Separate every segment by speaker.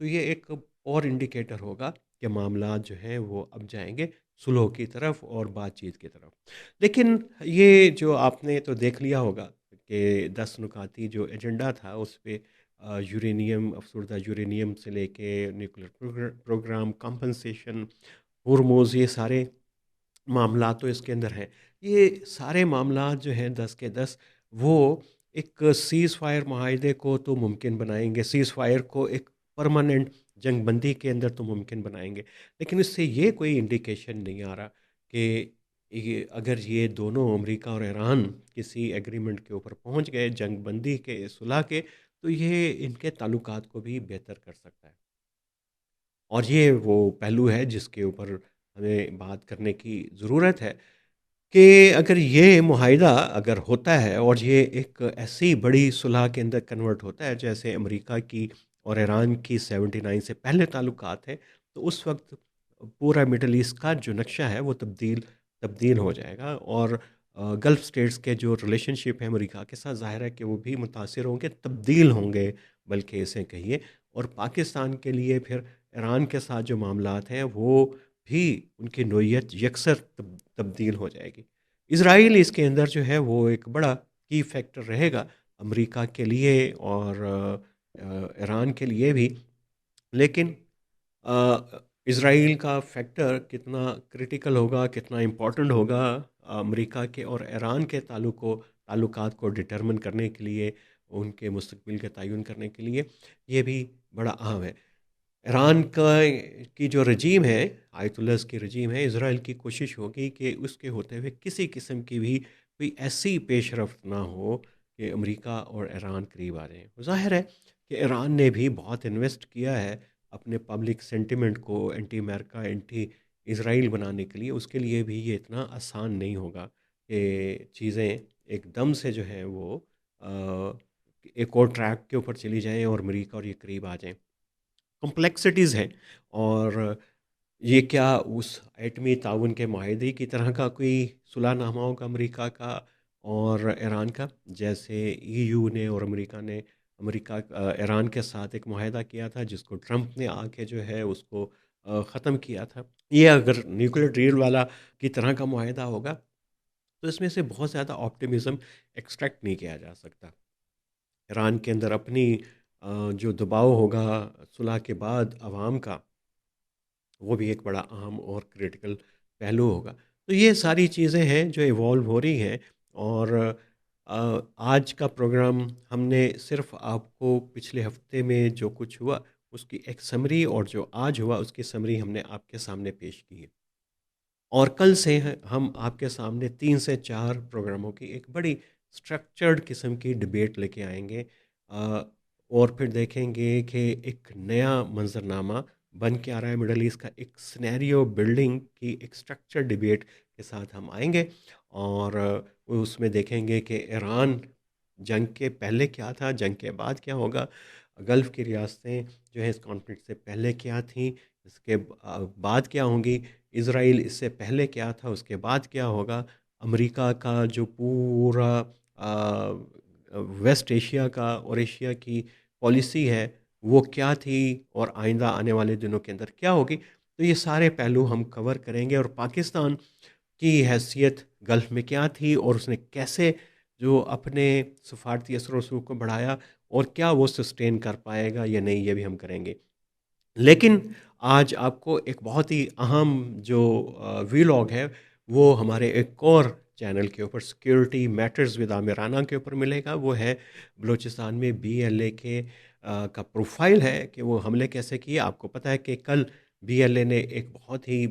Speaker 1: تو یہ ایک اور انڈیکیٹر ہوگا کہ معاملات جو ہیں وہ اب جائیں گے سلح کی طرف اور بات چیت کی طرف۔ لیکن یہ جو آپ نے تو دیکھ لیا ہوگا کہ 10 نکاتی جو ایجنڈا تھا اس پہ یورینیم، افسردہ یورینیم سے لے کے نیوکلیر پروگرام، کمپنسیشن، ہرموز، یہ سارے معاملات تو اس کے اندر ہیں۔ یہ سارے معاملات جو ہیں 10 کے 10 وہ ایک سیز فائر معاہدے کو تو ممکن بنائیں گے، سیز فائر کو ایک پرماننٹ جنگ بندی کے اندر تو ممکن بنائیں گے، لیکن اس سے یہ کوئی انڈیکیشن نہیں آ رہا کہ اگر یہ دونوں امریکہ اور ایران کسی ایگریمنٹ کے اوپر پہنچ گئے جنگ بندی کے، صلح کے، تو یہ ان کے تعلقات کو بھی بہتر کر سکتا ہے۔ اور یہ وہ پہلو ہے جس کے اوپر ہمیں بات کرنے کی ضرورت ہے کہ اگر یہ معاہدہ اگر ہوتا ہے اور یہ ایک ایسی بڑی صلح کے اندر کنورٹ ہوتا ہے جیسے امریکہ کی اور ایران کی 79 سے پہلے تعلقات ہیں، تو اس وقت پورا مڈل ایسٹ کا جو نقشہ ہے وہ تبدیل ہو جائے گا، اور گلف سٹیٹس کے جو ریلیشن شپ ہے امریکہ کے ساتھ، ظاہر ہے کہ وہ بھی متاثر ہوں گے، تبدیل ہوں گے بلکہ اسے کہیے۔ اور پاکستان کے لیے پھر ایران کے ساتھ جو معاملات ہیں وہ بھی ان کی نوعیت یکسر تبدیل ہو جائے گی۔ اسرائیل اس کے اندر جو ہے وہ ایک بڑا کی فیکٹر رہے گا امریکہ کے لیے اور ایران کے لیے بھی، لیکن آ، اسرائیل کا فیکٹر کتنا کریٹیکل ہوگا، کتنا امپورٹنٹ ہوگا امریکہ کے اور ایران کے تعلقات کو ڈٹرمن کرنے کے لیے، ان کے مستقبل کے تعین کرنے کے لیے، یہ بھی بڑا اہم ہے۔ ایران کی جو رجیم ہے، آیت اللہ کی رجیم ہے، اسرائیل کی کوشش ہوگی کہ اس کے ہوتے ہوئے کسی قسم کی بھی کوئی ایسی پیش رفت نہ ہو کہ امریکہ اور ایران قریب آ جائیں۔ ظاہر ہے کہ ایران نے بھی بہت انویسٹ کیا ہے اپنے پبلک سینٹیمنٹ کو اینٹی امریکہ، اینٹی اسرائیل بنانے کے لیے، اس کے لیے بھی یہ اتنا آسان نہیں ہوگا کہ چیزیں ایک دم سے جو ہیں وہ ایک اور ٹریک کے اوپر چلی جائیں اور امریکہ اور یہ قریب آ جائیں۔ کمپلیکسٹیز ہیں، اور یہ کیا اس ایٹمی تعاون کے معاہدے کی طرح کا کوئی صلح نامہ ہوگا امریکہ کا اور ایران کا، جیسے ای یو نے اور امریکہ ایران کے ساتھ ایک معاہدہ کیا تھا جس کو ٹرمپ نے آ کے جو ہے اس کو ختم کیا تھا۔ یہ اگر نیوکلیر ڈیل والا کی طرح کا معاہدہ ہوگا تو اس میں سے بہت زیادہ آپٹیمزم ایکسٹریکٹ نہیں کیا جا سکتا۔ ایران کے اندر اپنی جو دباؤ ہوگا صلح کے بعد عوام کا، وہ بھی ایک بڑا اہم اور کریٹیکل پہلو ہوگا۔ تو یہ ساری چیزیں ہیں جو ایوالو ہو رہی ہیں، اور آج کا پروگرام ہم نے صرف آپ کو پچھلے ہفتے میں جو کچھ ہوا اس کی ایک سمری، اور جو آج ہوا اس کی سمری ہم نے آپ کے سامنے پیش کی ہے، اور کل سے ہم آپ کے سامنے 3 سے 4 پروگراموں کی ایک بڑی سٹرکچرڈ قسم کی ڈبیٹ لے کے آئیں گے، اور پھر دیکھیں گے کہ ایک نیا منظرنامہ بن کے آ رہا ہے مڈل ایسٹ کا، ایک سنیریو بلڈنگ کی ایک سٹرکچر ڈبیٹ کے ساتھ ہم آئیں گے، اور اس میں دیکھیں گے کہ ایران جنگ کے پہلے کیا تھا، جنگ کے بعد کیا ہوگا، گلف کی ریاستیں جو ہیں اس کانفلکٹ سے پہلے کیا تھیں، اس کے بعد کیا ہوں گی، اسرائیل اس سے پہلے کیا تھا، اس کے بعد کیا ہوگا، امریکہ کا جو پورا ویسٹ ایشیا کا اور ایشیا کی پالیسی ہے وہ کیا تھی، اور آئندہ آنے والے دنوں کے اندر کیا ہوگی۔ تو یہ سارے پہلو ہم کور کریں گے، اور پاکستان کی حیثیت گلف میں کیا تھی، اور اس نے کیسے جو اپنے سفارتی اثر و رسوخ کو بڑھایا، اور کیا وہ سسٹین کر پائے گا یا نہیں، یہ بھی ہم کریں گے۔ لیکن آج آپ کو ایک بہت ہی اہم جو ویلاگ ہے وہ ہمارے ایک اور چینل کے اوپر، سیکیورٹی میٹرز ود عامر رانا کے اوپر ملے گا۔ وہ ہے بلوچستان میں بی ایل اے کے کا پروفائل ہے کہ وہ حملے کیسے کیے۔ آپ کو پتہ ہے کہ کل بی ایل اے نے ایک بہت ہی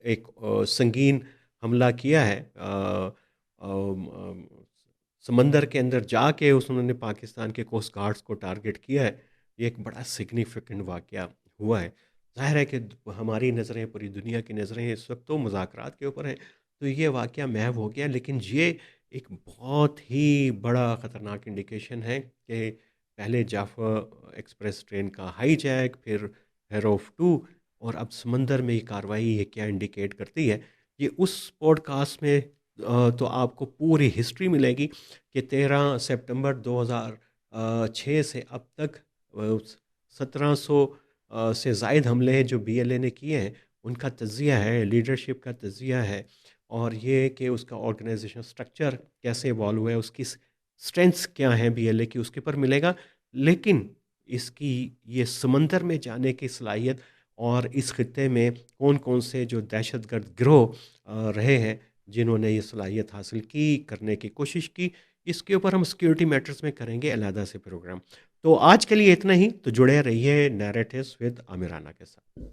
Speaker 1: ایک سنگین حملہ کیا ہے، سمندر کے اندر جا کے انہوں نے پاکستان کے کوسٹ گارڈز کو ٹارگٹ کیا ہے۔ یہ ایک بڑا سگنیفیکنٹ واقعہ ہوا ہے۔ ظاہر ہے کہ ہماری نظریں، پوری دنیا کی نظریں اس وقت تو مذاکرات کے اوپر ہیں، تو یہ واقعہ محو ہو گیا، لیکن یہ ایک بہت ہی بڑا خطرناک انڈیکیشن ہے کہ پہلے جعفر ایکسپریس ٹرین کا ہائی جیک، پھر ہیروف 2، اور اب سمندر میں یہ کارروائی، یہ کیا انڈیکیٹ کرتی ہے۔ یہ اس پوڈ کاسٹ میں تو آپ کو پوری ہسٹری ملے گی کہ 13 سپٹمبر 2006 سے اب تک 1700 سے زائد حملے ہیں جو بی ایل اے نے کیے ہیں، ان کا تجزیہ ہے، لیڈرشپ کا تجزیہ ہے، اور یہ کہ اس کا آرگنائزیشن سٹرکچر کیسے ایوالو ہوا ہے، اس کی اسٹرینتھس کیا ہیں بی ایل اے کی، اس کے پر ملے گا. لیکن اس کی یہ سمندر میں جانے کی صلاحیت، اور اس خطے میں کون کون سے جو دہشت گرد گروہ رہے ہیں جنہوں نے یہ صلاحیت حاصل کی، کرنے کی کوشش کی، اس کے اوپر ہم سیکیورٹی میٹرز میں کریں گے علیحدہ سے پروگرام. تو آج کے لیے اتنا ہی. تو جڑے رہیے نیریٹوز ود عامر رانا کے ساتھ.